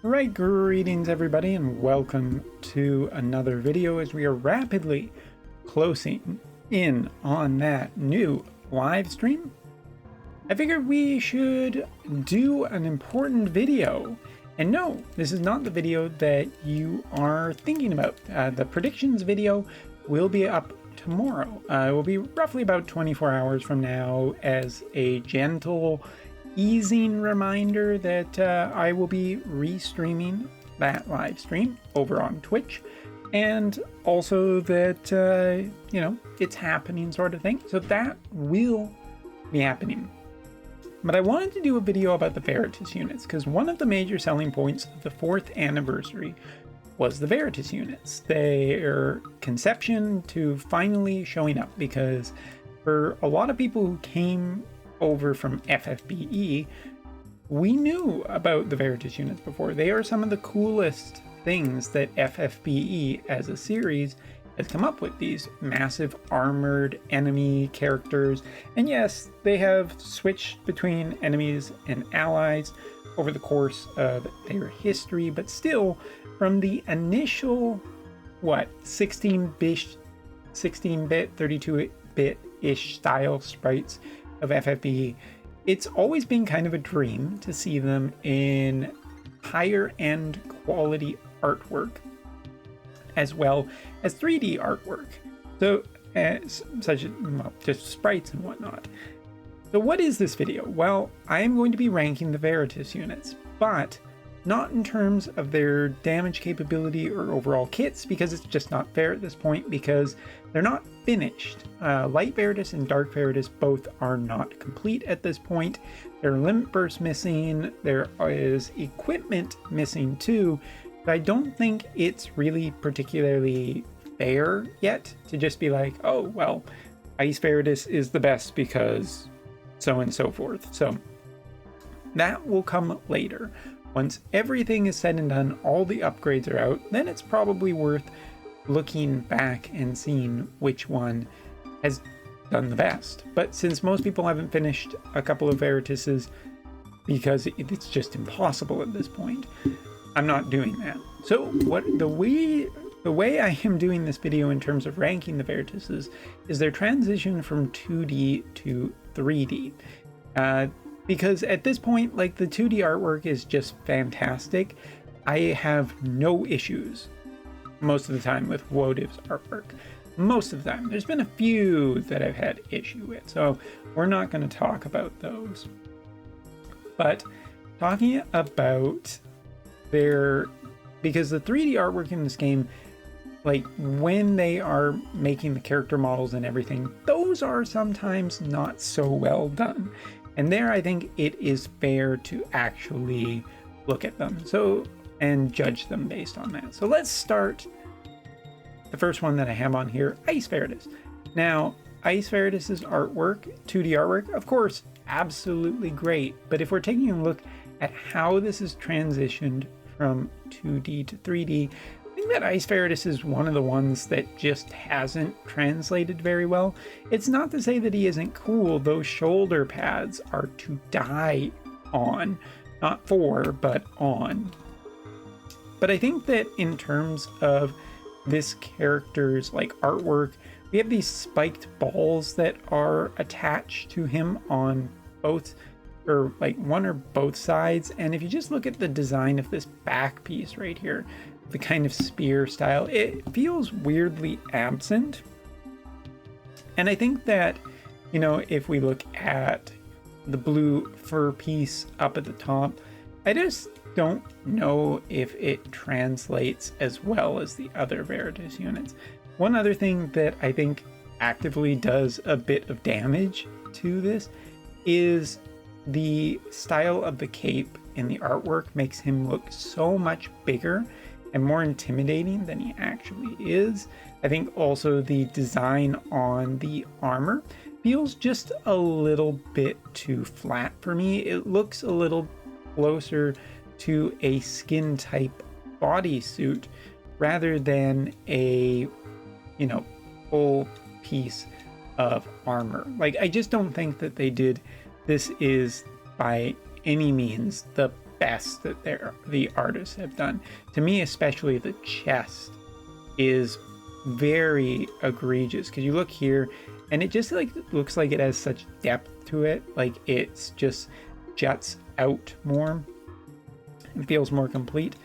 Right, greetings everybody and welcome to another video as we are rapidly closing in on that new live stream. I figured we should do an important video. And no, this is not the video that you are thinking about. The predictions video will be up tomorrow. It will be roughly about 24 hours from now as a gentle easing reminder that I will be restreaming that live stream over on Twitch, and also that it's happening, sort of thing. So that will be happening. But I wanted to do a video about the Veritas units because one of the major selling points of the 4th anniversary was the Veritas units. Their conception to finally showing up, because for a lot of people who came over from FFBE, we knew about the Veritas units before. They are some of the coolest things that FFBE as a series has come up with, these massive armored enemy characters. And yes, they have switched between enemies and allies over the course of their history, but still, from the initial 16-bit, 32-bit-ish style sprites of FFBE, it's always been kind of a dream to see them in higher end quality artwork as well as 3D artwork, so such as just sprites and whatnot. So what is this video? Well, I am going to be ranking the Veritas units, but not in terms of their damage capability or overall kits, because it's just not fair at this point, because they're not finished. Light Veritas and Dark Veritas both are not complete at this point. There are limit bursts missing, there is equipment missing too, but I don't think it's really particularly fair yet to just be like, oh, well, Ice Veritas is the best because so and so forth. So that will come later. Once everything is said and done, all the upgrades are out, then it's probably worth looking back and seeing which one has done the best. But since most people haven't finished a couple of Veritases because it's just impossible at this point, I'm not doing that. So the way I am doing this video in terms of ranking the Veritases is their transition from 2D to 3D. Because at this point, like, the 2D artwork is just fantastic. I have no issues most of the time with Wotv's artwork. Most of the time. There's been a few that I've had issue with, so we're not going to talk about those. But talking about because the 3D artwork in this game, like when they are making the character models and everything, those are sometimes not so well done. And there, I think it is fair to actually look at them and judge them based on that. So let's start. The first one that I have on here, Ice Veritas. Now, Ice Veritas's artwork, 2D artwork, of course, absolutely great. But if we're taking a look at how this is transitioned from 2D to 3D, I think that Ice Veritas is one of the ones that just hasn't translated very well. It's not to say that he isn't cool. Those shoulder pads are to die on. Not for, but on. But I think that in terms of this character's like artwork, we have these spiked balls that are attached to him on both, or like one or both sides. And if you just look at the design of this back piece right here, the kind of spear style, it feels weirdly absent. And I think that, if we look at the blue fur piece up at the top, I just don't know if it translates as well as the other Veritas units. One other thing that I think actively does a bit of damage to this is the style of the cape in the artwork makes him look so much bigger and more intimidating than he actually is. I think also the design on the armor feels just a little bit too flat for me. It looks a little closer to a skin type bodysuit rather than a, full piece of armor. Like, I just don't think that they did. This is by any means the best that the artists have done. To me, especially the chest is very egregious, because you look here and it just like looks like it has such depth to it, like it's just juts out more and feels more complete.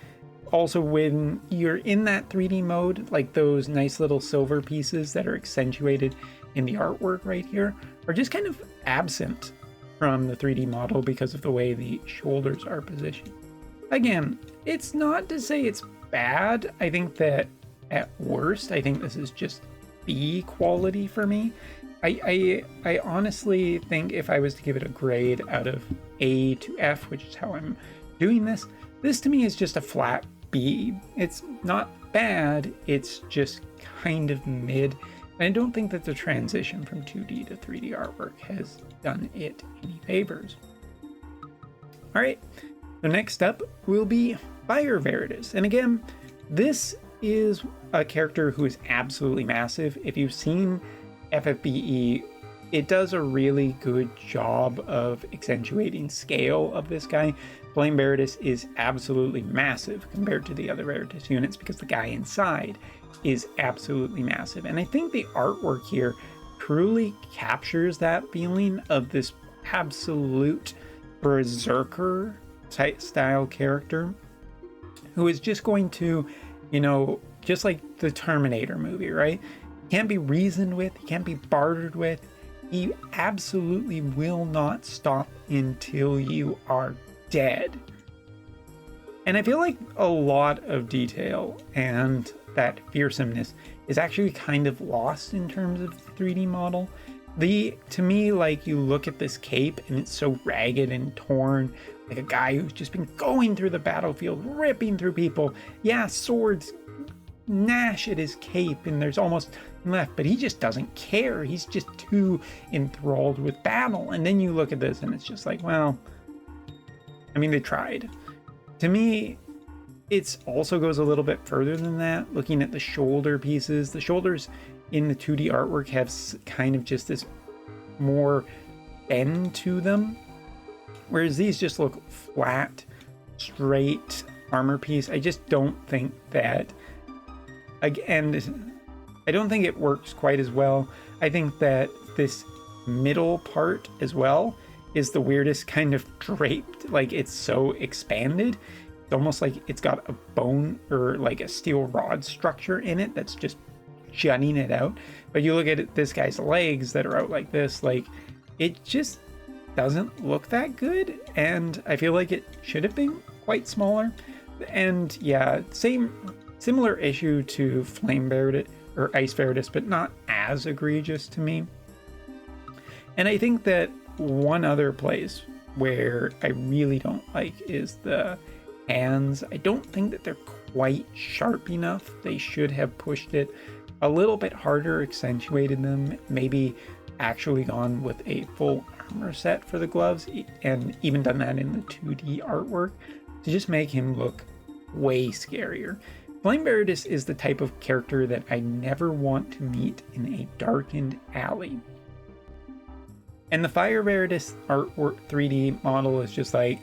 Also, when you're in that 3D mode, like those nice little silver pieces that are accentuated in the artwork right here are just kind of absent from the 3D model because of the way the shoulders are positioned. Again, it's not to say it's bad. I think that at worst, I think this is just B quality for me. I honestly think if I was to give it a grade out of A to F, which is how I'm doing this, this to me is just a flat B. It's not bad, it's just kind of mid. And I don't think that the transition from 2D to 3D artwork has done it any favors. All right, the next up will be Veritas. And again, this is a character who is absolutely massive. If you've seen FFBE, it does a really good job of accentuating scale of this guy. Flame Veritas is absolutely massive compared to the other Veritas units because the guy inside is absolutely massive. And I think the artwork here truly captures that feeling of this absolute berserker type style character who is just going to, you know, just like the Terminator movie, right? He can't be reasoned with, he can't be bartered with. He absolutely will not stop until you are dead. And I feel like a lot of detail and that fearsomeness is actually kind of lost in terms of the 3D model. To me, like, you look at this cape and it's so ragged and torn, like a guy who's just been going through the battlefield, ripping through people. Yeah, swords gnash at his cape and there's almost left, but he just doesn't care. He's just too enthralled with battle. And then you look at this and it's just like, well, I mean, they tried. To me, it also goes a little bit further than that. Looking at the shoulder pieces, the shoulders in the 2D artwork have kind of just this more bend to them, whereas these just look flat, straight armor piece. I just don't think that, again, I don't think it works quite as well. I think that this middle part as well is the weirdest kind of draped, like it's so expanded. It's almost like it's got a bone or like a steel rod structure in it that's just jutting it out. But you look at this guy's legs that are out like this, like it just doesn't look that good. And I feel like it should have been quite smaller. And yeah, similar issue to Flame Veritas or Ice Veritas, but not as egregious to me. And I think that one other place where I really don't like is the hands. I don't think that they're quite sharp enough. They should have pushed it a little bit harder, accentuated them, maybe actually gone with a full armor set for the gloves, and even done that in the 2D artwork to just make him look way scarier. Flame Veritas is the type of character that I never want to meet in a darkened alley. And the Fire Veritas artwork 3D model is just like,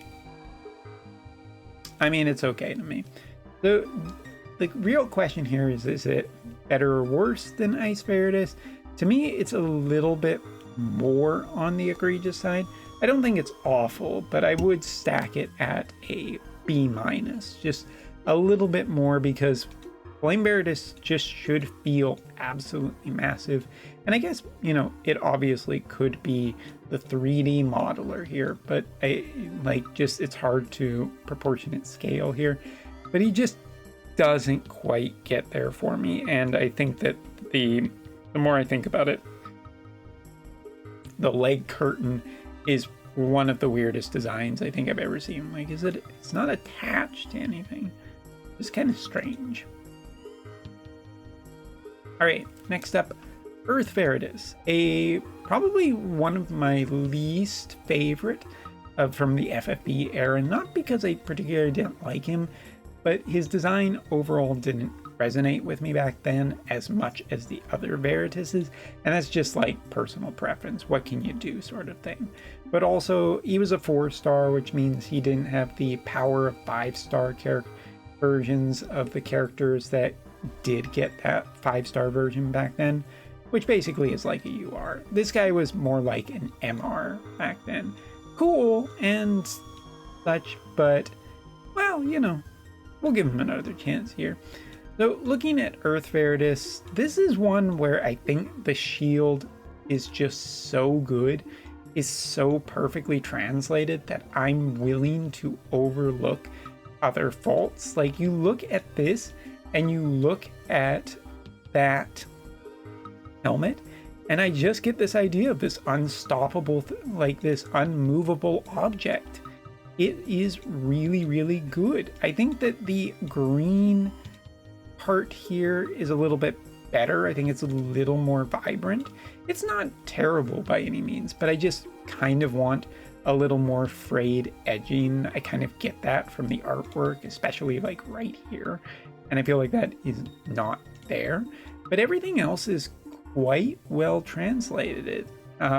I mean, it's okay to me. The real question here is it better or worse than Ice Veritas? To me, it's a little bit more on the egregious side. I don't think it's awful, but I would stack it at a B-, just a little bit more, because Flame Veritas just should feel absolutely massive. And I guess, you know, it obviously could be the 3D modeler here, but it's hard to proportionate scale here. But he just doesn't quite get there for me. And I think that the more I think about it, the leg curtain is one of the weirdest designs I think I've ever seen. Like, it's not attached to anything. It's kind of strange. All right, next up, Earth Veritas, probably one of my least favorite from the FFB era, not because I particularly didn't like him, but his design overall didn't resonate with me back then as much as the other Veritases, and that's just like personal preference. What can you do, sort of thing. But also, he was a 4-star, which means he didn't have the power of 5-star versions of the characters that did get that 5-star version back then, which basically is like a UR. This guy was more like an MR back then. Cool and such, but, well, you know, we'll give him another chance here. So looking at Earth Veritas, this is one where I think the shield is just so good, is so perfectly translated that I'm willing to overlook other faults. Like, you look at this and you look at that helmet, and I just get this idea of this unstoppable, like this unmovable object. It is really, really good. I think that the green part here is a little bit better. I think it's a little more vibrant. It's not terrible by any means, but I just kind of want a little more frayed edging. I kind of get that from the artwork, especially like right here, and I feel like that is not there. But everything else is quite well translated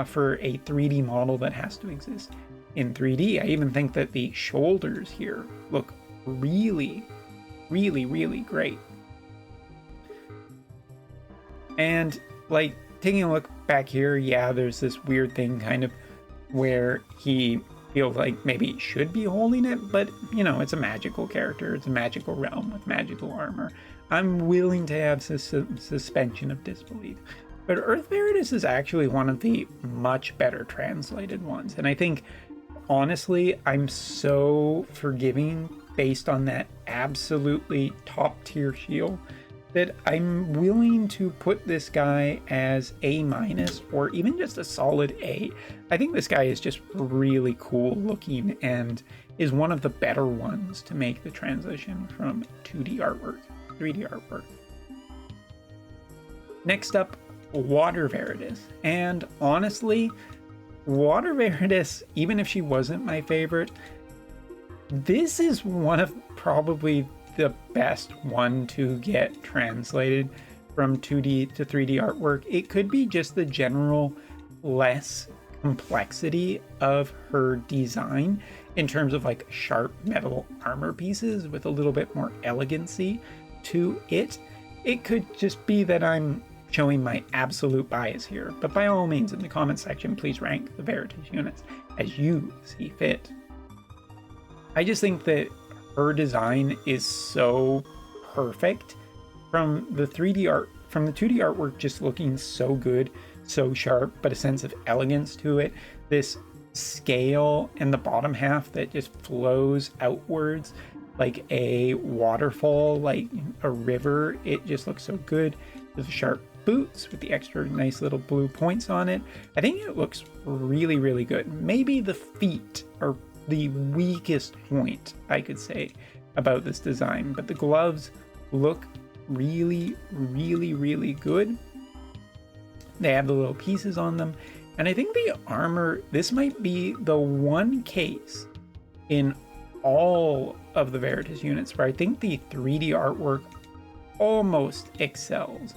for a 3D model that has to exist in 3D. I even think that the shoulders here look really, really, really great. And like taking a look back here, yeah, there's this weird thing kind of where he feels like maybe he should be holding it, but you know, it's a magical character, it's a magical realm with magical armor. I'm willing to have suspension of disbelief. But Earth Veritas is actually one of the much better translated ones, and I think honestly I'm so forgiving based on that absolutely top tier shield that I'm willing to put this guy as A- or even just a solid A. I think this guy is just really cool looking and is one of the better ones to make the transition from 2D artwork, 3D artwork. Next up, Wotv Veritas. And honestly, Wotv Veritas, even if she wasn't my favorite, this is one of probably the best one to get translated from 2D to 3D artwork. It could be just the general less complexity of her design in terms of like sharp metal armor pieces with a little bit more elegancy to it. It could just be that I'm showing my absolute bias here, but by all means in the comment section, please rank the Veritas units as you see fit. I just think that her design is so perfect from the 2D artwork, just looking so good, so sharp, but a sense of elegance to it. This scale in the bottom half that just flows outwards like a waterfall, like a river. It just looks so good. The sharp boots with the extra nice little blue points on it. I think it looks really, really good. Maybe the feet are the weakest point I could say about this design, but the gloves look really, really, really good. They have the little pieces on them, and I think the armor, this might be the one case in all of the Veritas units where I think the 3D artwork almost excels.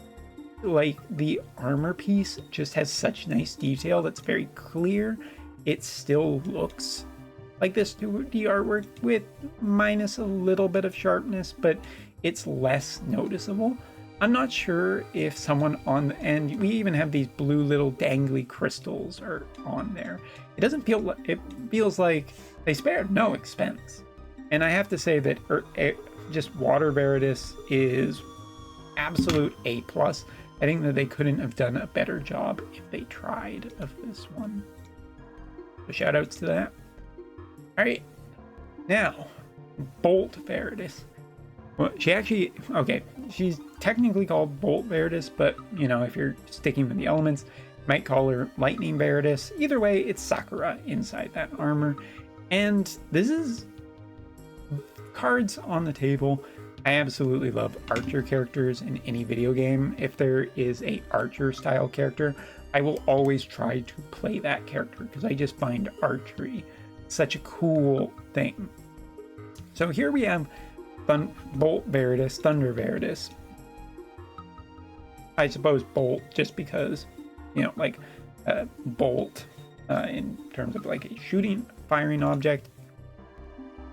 Like, the armor piece just has such nice detail that's very clear. It still looks like this 2D artwork with minus a little bit of sharpness, but it's less noticeable. I'm not sure if someone on the end, we even have these blue little dangly crystals are on there. It doesn't feel, it feels like they spared no expense. And I have to say that just Wotv Veritas is absolute A+. I think that they couldn't have done a better job if they tried of this one. So shout outs to that. All right, now Bolt Veritas. Well, she actually, okay, she's technically called Bolt Veritas, but you know, if you're sticking with the elements, you might call her Lightning Veritas. Either way, it's Sakura inside that armor. And this is cards on the table. I absolutely love archer characters in any video game. If there is a archer style character, I will always try to play that character because I just find archery such a cool thing. So here we have Bolt Veritas, Thunder Veritas. I suppose bolt, just because, you know, like bolt in terms of like a shooting, firing object.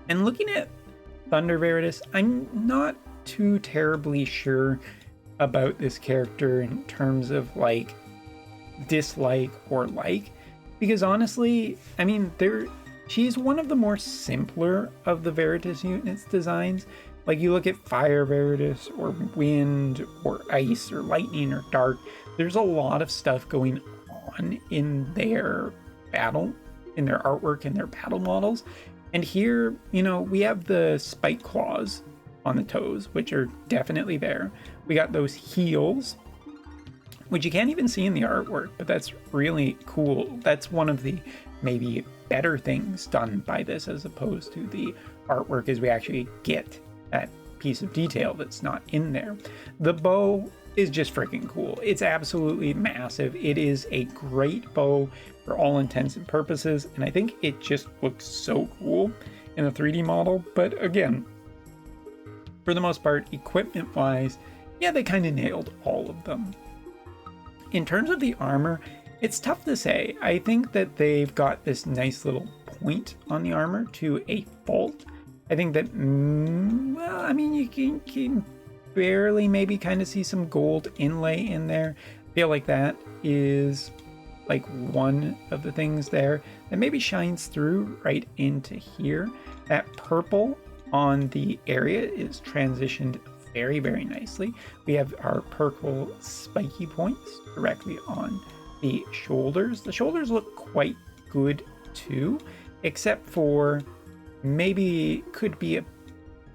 And looking at Thunder Veritas, I'm not too terribly sure about this character in terms of like dislike or like, because honestly, I mean, she's one of the more simpler of the Veritas units designs. Like you look at Fire Veritas or Wind or Ice or Lightning or Dark, there's a lot of stuff going on in their battle, in their artwork, in their battle models. And here, you know, we have the spike claws on the toes, which are definitely there. We got those heels, which you can't even see in the artwork, but that's really cool. That's one of the maybe better things done by this as opposed to the artwork, is we actually get that piece of detail that's not in there. The bow is just freaking cool. It's absolutely massive. It is a great bow for all intents and purposes, and I think it just looks so cool in a 3D model. But again, for the most part, equipment wise, yeah, they kind of nailed all of them. In terms of the armor, it's tough to say. I think that they've got this nice little point on the armor to a fault. I think that, well, I mean, you can barely maybe kind of see some gold inlay in there. I feel like that is like one of the things there that maybe shines through right into here. That purple on the area is transitioned very, very nicely. We have our purple spiky points directly on the shoulders. The shoulders look quite good too, except for maybe could be a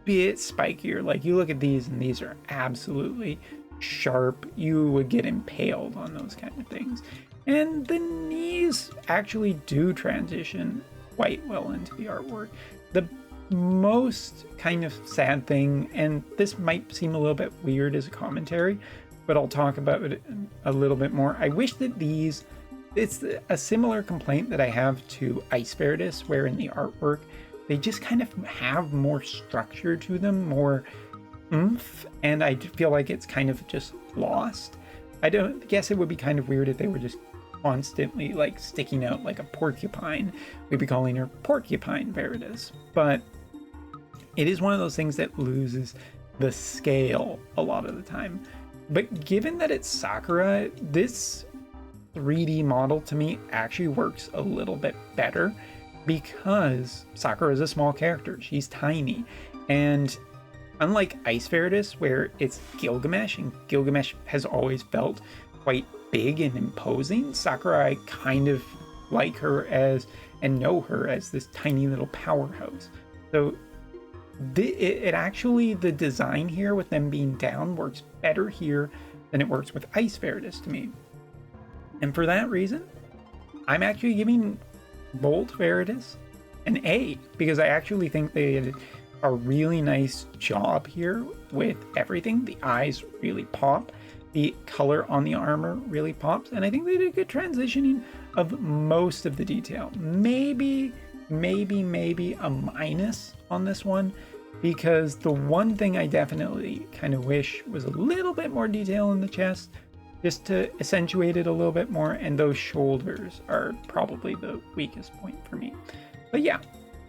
bit spikier. Like you look at these and these are absolutely sharp. You would get impaled on those kind of things. And the knees actually do transition quite well into the artwork. The most kind of sad thing, and this might seem a little bit weird as a commentary, but I'll talk about it a little bit more. I wish that these, it's a similar complaint that I have to Ice Veritas, where in the artwork, they just kind of have more structure to them, more oomph, and I feel like it's kind of just lost. I don't guess it would be kind of weird if they were just constantly like sticking out like a porcupine. We'd be calling her Porcupine Veritas, but it is one of those things that loses the scale a lot of the time. But given that it's Sakura, this 3D model to me actually works a little bit better, because Sakura is a small character. She's tiny. And unlike Ice Veritas, where it's Gilgamesh, and Gilgamesh has always felt quite big and imposing, Sakura, I kind of like her as, and know her as, this tiny little powerhouse. So it actually, the design here with them being down works better here than it works with Ice Veritas to me. And for that reason, I'm actually giving Bolt Veritas an A, because I actually think they did a really nice job here with everything. The eyes really pop. The color on the armor really pops. And I think they did a good transitioning of most of the detail. Maybe a minus on this one, because the one thing I definitely kind of wish was a little bit more detail in the chest, just to accentuate it a little bit more, and those shoulders are probably the weakest point for me. But yeah,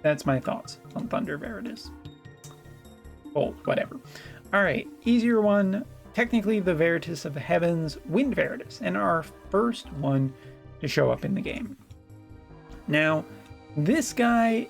that's my thoughts on Thunder Veritas. Bolt, whatever. All right, easier one. Technically the Veritas of the Heavens, Wind Veritas, and our first one to show up in the game. Now, this guy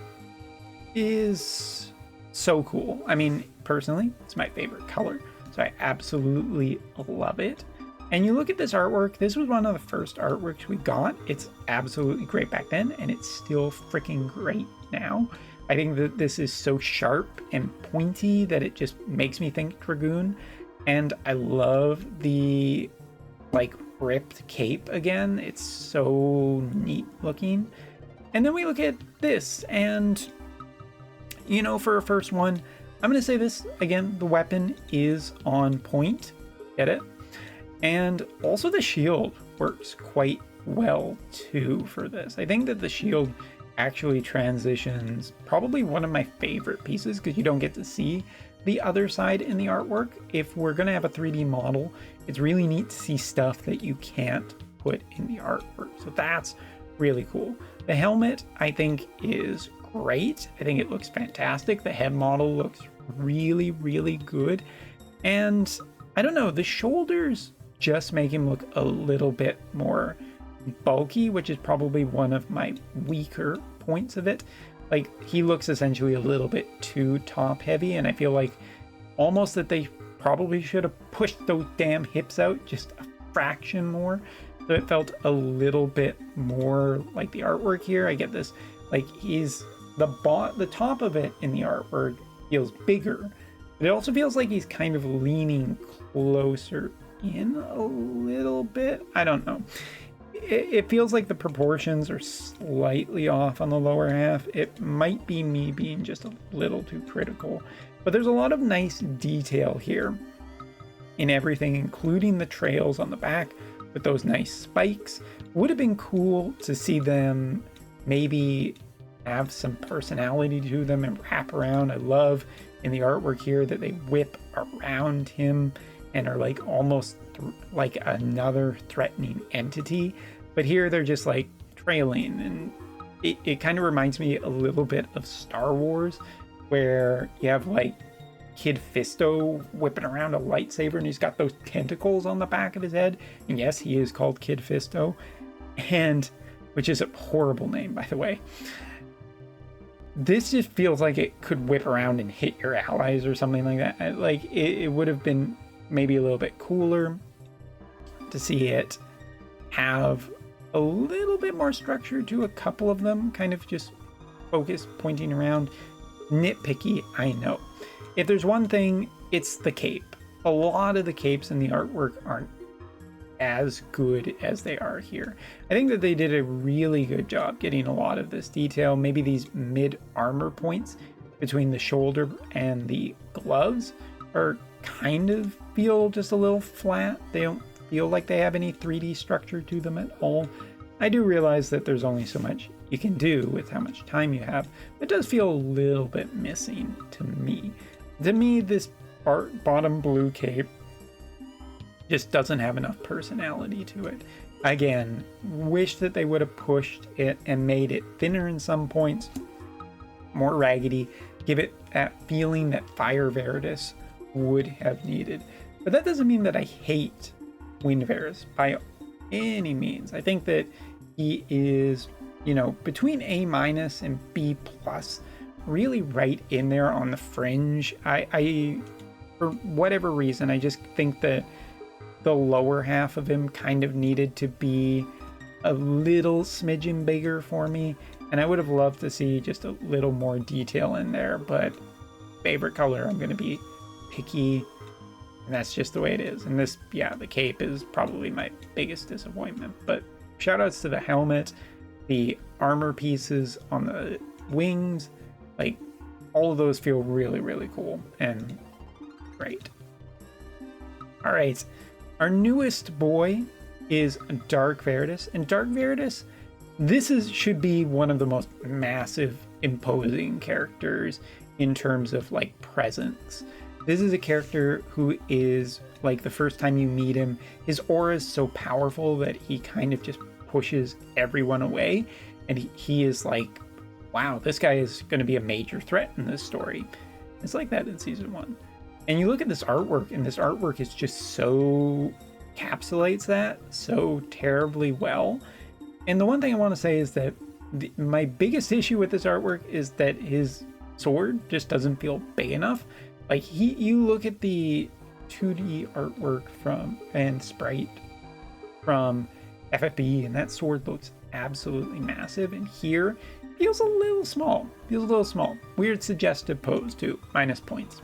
is so cool. I mean, personally, it's my favorite color, so I absolutely love it. And you look at this artwork, this was one of the first artworks we got. It's absolutely great back then, and it's still freaking great now. I think that this is so sharp and pointy that it just makes me think Dragoon. And I love the like ripped cape again. It's so neat looking. And then we look at this, and you know, for a first one, I'm gonna say this again, the weapon is on point. Get it? And also the shield works quite well too for this. I think that the shield actually transitions, probably one of my favorite pieces, because you don't get to see the other side in the artwork. If we're going to have a 3D model, it's really neat to see stuff that you can't put in the artwork. So that's really cool. The helmet, I think, is great. I think it looks fantastic. The head model looks really, really good. And I don't know, the shoulders just make him look a little bit more bulky, which is probably one of my weaker points of it. Like, he looks essentially a little bit too top heavy, and I feel like almost that they probably should have pushed those damn hips out just a fraction more. So it felt a little bit more like the artwork here. I get this, like, he's the top of it in the artwork feels bigger, but it also feels like he's kind of leaning closer in a little bit. I don't know. It feels like the proportions are slightly off on the lower half. It might be me being just a little too critical, but there's a lot of nice detail here in everything, including the trails on the back with those nice spikes. Would have been cool to see them maybe have some personality to them and wrap around. I love in the artwork here that they whip around him and are like almost like another threatening entity, but here they're just like trailing, and it kind of reminds me a little bit of Star Wars, where you have like Kid Fisto whipping around a lightsaber and he's got those tentacles on the back of his head. And yes, he is called Kid Fisto, and which is a horrible name, by the way. This just feels like it could whip around and hit your allies or something like that. Like, it would have been maybe a little bit cooler to see it have a little bit more structure to a couple of them, kind of just focus pointing around. Nitpicky, I know. If there's one thing, it's the cape. A lot of the capes in the artwork aren't as good as they are here. I think that they did a really good job getting a lot of this detail. Maybe these mid armor points between the shoulder and the gloves are kind of feel just a little flat. They don't feel like they have any 3D structure to them at all. I do realize that there's only so much you can do with how much time you have. It does feel a little bit missing to me. To me, this bottom blue cape just doesn't have enough personality to it. Again, wish that they would have pushed it and made it thinner in some points, more raggedy, give it that feeling that Fire Veritas would have needed. But that doesn't mean that I hate Winged Veritas by any means. I think that he is, you know, between A- and B+, really right in there on the fringe. I for whatever reason, I just think that the lower half of him kind of needed to be a little smidgen bigger for me, and I would have loved to see just a little more detail in there. But favorite color, I'm going to be picky, and that's just the way it is. And this, yeah, the cape is probably my biggest disappointment. But shout outs to the helmet, the armor pieces on the wings, like all of those feel really, really cool and great. All right, our newest boy is Dark Veritas, and Dark Veritas, should be one of the most massive, imposing characters in terms of like presence. This is a character who is like, the first time you meet him, his aura is so powerful that he kind of just pushes everyone away, and he is like, wow, this guy is going to be a major threat in this story. It's like that in season 1. And you look at this artwork, and this artwork is just so encapsulates that so terribly well. And the one thing I want to say is that my biggest issue with this artwork is that his sword just doesn't feel big enough. Like, you look at the 2D artwork and sprite from FFB, and that sword looks absolutely massive, and here feels a little small. Weird suggestive pose too, minus points.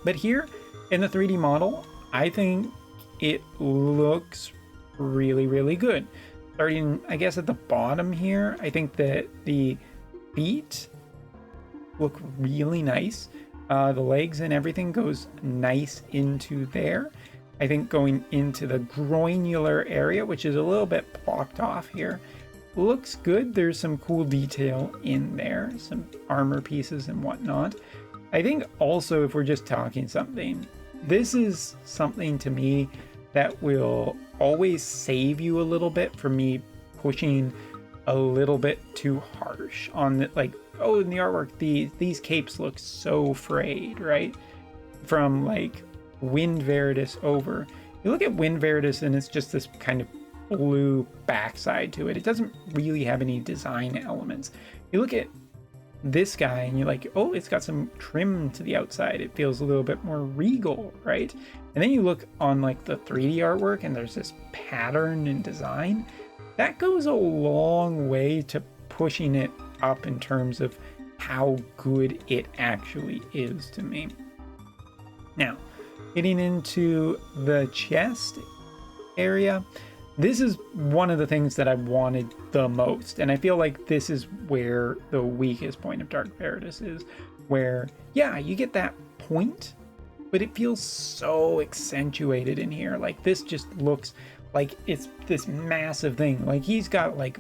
But here in the 3D model, I think it looks really, really good. Starting, I guess, at the bottom here, I think that the feet look really nice. The legs and everything goes nice into there. I think going into the groinular area, which is a little bit blocked off here, looks good. There's some cool detail in there, some armor pieces and whatnot. I think also, if we're just talking something, this is something to me that will always save you a little bit from me pushing a little bit too harsh on the, like, oh, in the artwork, these capes look so frayed, right? From like Wind Veritas over. You look at Wind Veritas and it's just this kind of blue backside to it. It doesn't really have any design elements. You look at this guy and you're like, oh, it's got some trim to the outside. It feels a little bit more regal, right? And then you look on like the 3D artwork and there's this pattern and design. That goes a long way to pushing it up in terms of how good it actually is to me. Now, getting into the chest area, this is one of the things that I wanted the most. And I feel like this is where the weakest point of Dark Veritas is, where, yeah, you get that point, but it feels so accentuated in here. Like, this just looks like it's this massive thing. Like, he's got like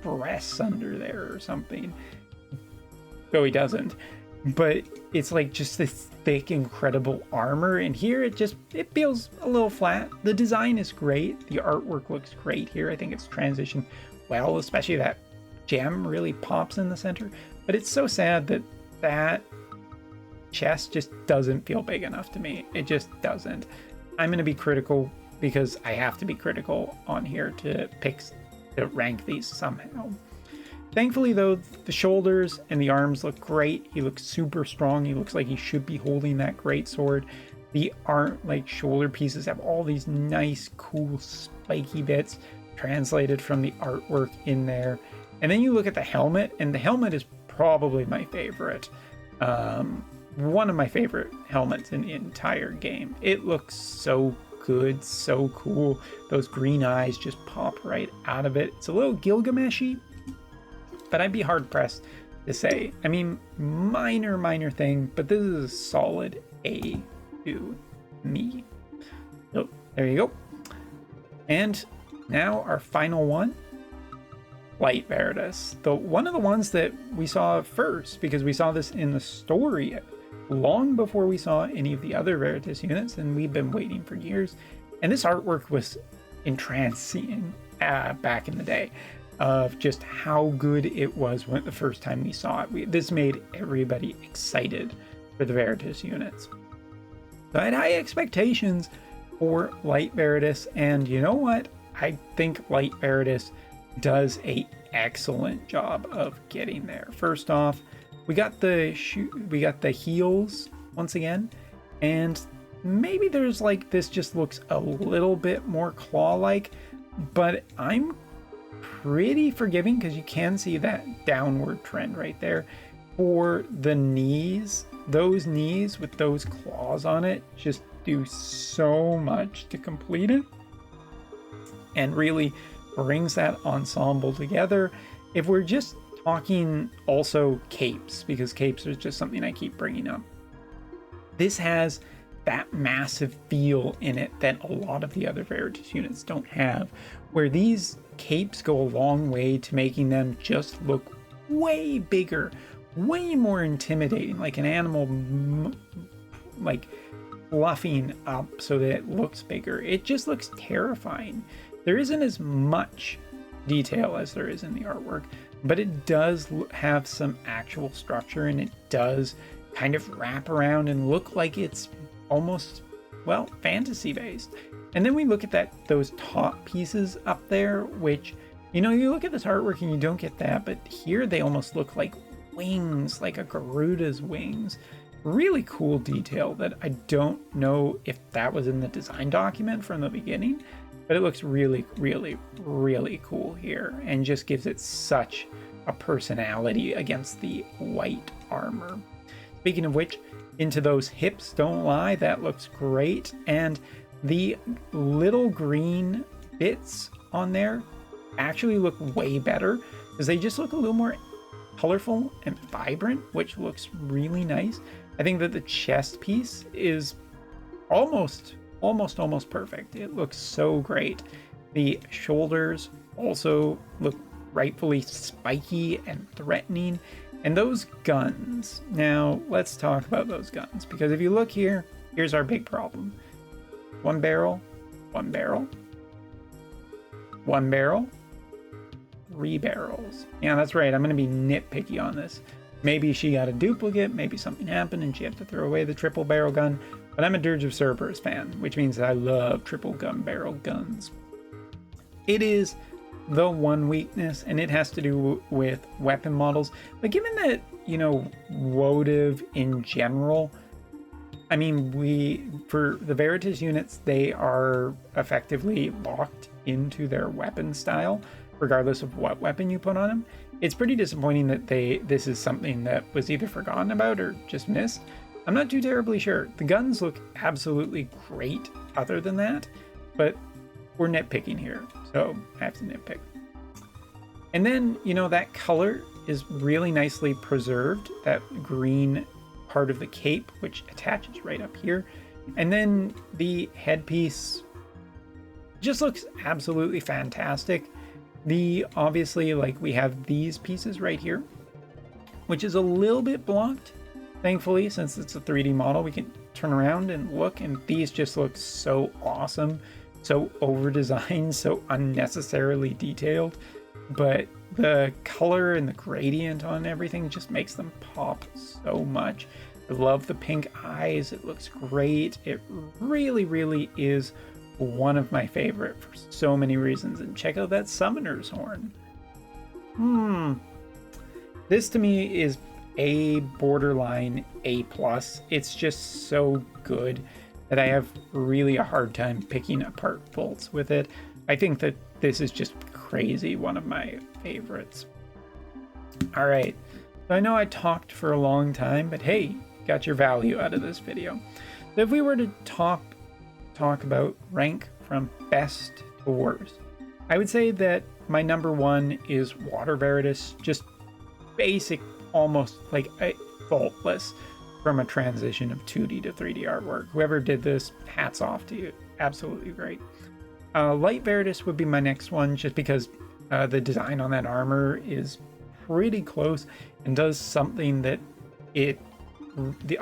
breasts under there or something. Though he doesn't. But it's like just this thick, incredible armor. And here it feels a little flat. The design is great. The artwork looks great here. I think it's transitioned well, especially that gem really pops in the center. But it's so sad that that chest just doesn't feel big enough to me. It just doesn't. I'm going to be critical because I have to be critical on here to rank these somehow. Thankfully, though, the shoulders and the arms look great. He looks super strong. He looks like he should be holding that great sword. The shoulder pieces have all these nice, cool, spiky bits translated from the artwork in there. And then you look at the helmet, and the helmet is probably my favorite. One of my favorite helmets in the entire game. It looks so good, so cool. Those green eyes just pop right out of it. It's a little Gilgameshy, but I'd be hard pressed to say. I mean, minor thing, but this is a solid A to me. So there you go. And now our final one, Light Veritas. One of the ones that we saw first, because we saw this in the story long before we saw any of the other Veritas units, and we've been waiting for years. And this artwork was entrancing back in the day, of just how good it was when the first time we saw it. This made everybody excited for the Veritas units. So I had high expectations for Light Veritas, and you know what? I think Light Veritas does an excellent job of getting there. First off, we got the heels once again, and maybe there's like, this just looks a little bit more claw-like, but I'm pretty forgiving because you can see that downward trend right there. For the knees, those knees with those claws on it just do so much to complete it and really brings that ensemble together. If we're just talking also capes, because capes is just something I keep bringing up, this has that massive feel in it that a lot of the other Veritas units don't have, where these capes go a long way to making them just look way bigger, way more intimidating, like an animal like fluffing up so that it looks bigger. It just looks terrifying. There isn't as much detail as there is in the artwork, but it does have some actual structure, and it does kind of wrap around and look like it's almost, well, fantasy based. And then we look at those top pieces up there, which, you know, you look at this artwork and you don't get that, but here they almost look like wings, like a Garuda's wings. Really cool detail that I don't know if that was in the design document from the beginning, but it looks really, really, really cool here, and just gives it such a personality against the white armor. Speaking of which, into those hips, don't lie, that looks great. And the little green bits on there actually look way better, because they just look a little more colorful and vibrant, which looks really nice. I think that the chest piece is almost perfect. It looks so great. The shoulders also look rightfully spiky and threatening. And those guns, now let's talk about those guns, because if you look here, here's our big problem. One barrel, one barrel, one barrel, 3 barrels. Yeah, that's right, I'm going to be nitpicky on this. Maybe she got a duplicate, maybe something happened and she had to throw away the triple barrel gun, but I'm a Dirge of Cerberus fan, which means that I love triple gun barrel guns. It is the one weakness, and it has to do with weapon models. But given that, you know, Wotv in general, I mean, for the Veritas units, they are effectively locked into their weapon style, regardless of what weapon you put on them. It's pretty disappointing that this is something that was either forgotten about or just missed. I'm not too terribly sure. The guns look absolutely great other than that, but we're nitpicking here, so I have to nitpick. And then, you know, that color is really nicely preserved, that green part of the cape, which attaches right up here. And then the headpiece just looks absolutely fantastic. Obviously, like, we have these pieces right here, which is a little bit blocked. Thankfully, since it's a 3D model, we can turn around and look, and these just look so awesome, so over-designed, so unnecessarily detailed. But the color and the gradient on everything just makes them pop so much. I love the pink eyes. It looks great. It really, really is one of my favorite for so many reasons. And check out that summoner's horn. This to me is a borderline A+. It's just so good that I have really a hard time picking apart faults with it. I think that this is just crazy, one of my favorites. All right, so I know I talked for a long time, but hey, got your value out of this video. So if we were to talk about rank from best to worst, I would say that my number one is Water Veritas, just basic, almost like faultless from a transition of 2D to 3D artwork. Whoever did this, hats off to you. Absolutely great. Light Veritas would be my next one, just because the design on that armor is pretty close and does something that a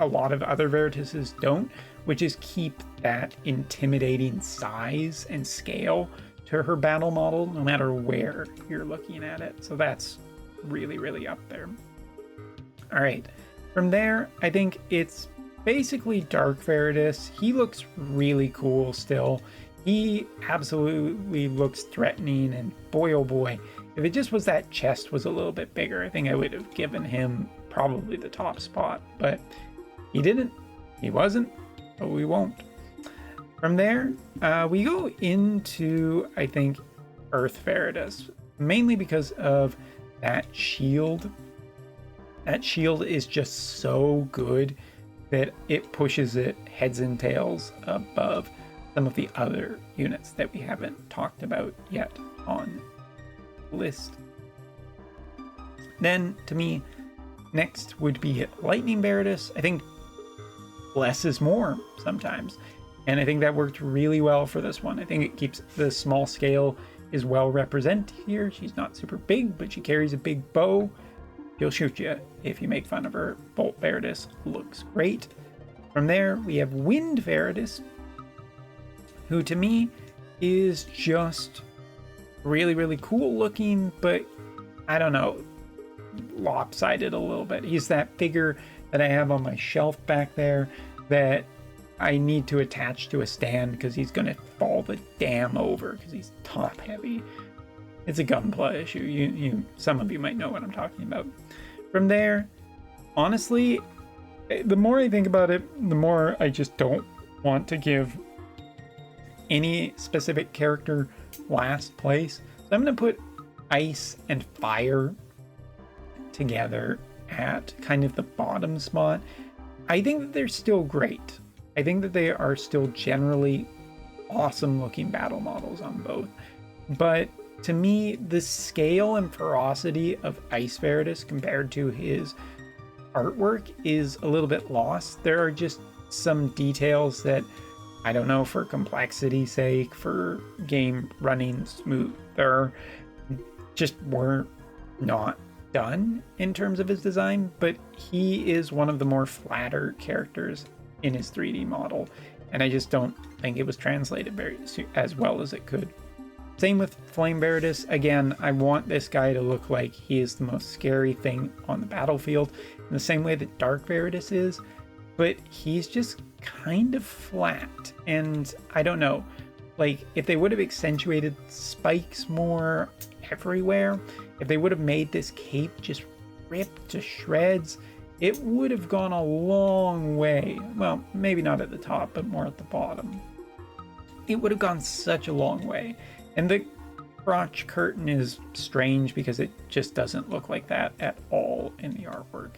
lot of other Veritases don't, which is keep that intimidating size and scale to her battle model, no matter where you're looking at it. So that's really, really up there. All right, from there, I think it's basically Dark Veritas. He looks really cool still. He absolutely looks threatening, and boy oh boy, if it just was that chest was a little bit bigger, I think I would have given him probably the top spot, but he didn't, he wasn't, so we won't. From there, we go into, I think, Earth Veritas, mainly because of that shield. That shield is just so good that it pushes it heads and tails above some of the other units that we haven't talked about yet on the list. Then, to me, next would be Lightning Veritas. I think less is more sometimes, and I think that worked really well for this one. I think it keeps the small scale is well represented here. She's not super big, but she carries a big bow. She'll shoot you if you make fun of her. Bolt Veritas looks great. From there, we have Wind Veritas, who to me is just really, really cool looking, but I don't know, lopsided a little bit. He's that figure that I have on my shelf back there that I need to attach to a stand because he's going to fall the damn over because he's top heavy. It's a Gunpla issue. Some of you might know what I'm talking about. From there, honestly, the more I think about it, the more I just don't want to give any specific character last place. So I'm going to put Ice and Fire together at kind of the bottom spot. I think that they're still great. I think that they are still generally awesome looking battle models on both. But to me, the scale and ferocity of Ice Veritas compared to his artwork is a little bit lost. There are just some details that, I don't know, for complexity's sake, for game running smoother, just were not done in terms of his design, but he is one of the more flatter characters in his 3D model, and I just don't think it was translated as well as it could. Same with Flame Veritas. Again, I want this guy to look like he is the most scary thing on the battlefield, in the same way that Dark Veritas is, but he's just kind of flat, and I don't know, like, if they would have accentuated spikes more everywhere, if they would have made this cape just ripped to shreds, it would have gone a long way. Well, maybe not at the top, but more at the bottom. It would have gone such a long way. And the crotch curtain is strange because it just doesn't look like that at all in the artwork.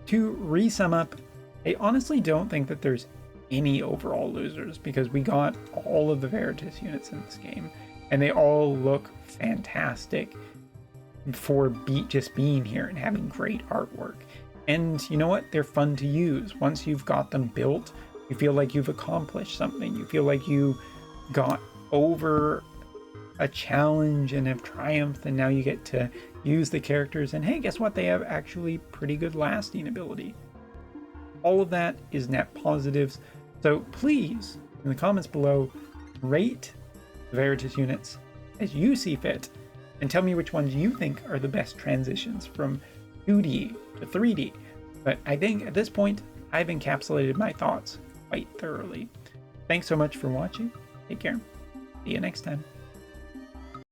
To re-sum up, I honestly don't think that there's any overall losers, because we got all of the Veritas units in this game, and they all look fantastic for just being here and having great artwork. And you know what? They're fun to use. Once you've got them built, you feel like you've accomplished something. You feel like you got over a challenge and have triumphed, and now you get to use the characters, and hey, guess what? They have actually pretty good lasting ability. All of that is net positives. So please, in the comments below, rate the Veritas units as you see fit, and tell me which ones you think are the best transitions from 2D to 3D. But I think at this point, I've encapsulated my thoughts quite thoroughly. Thanks so much for watching. Take care. See you next time.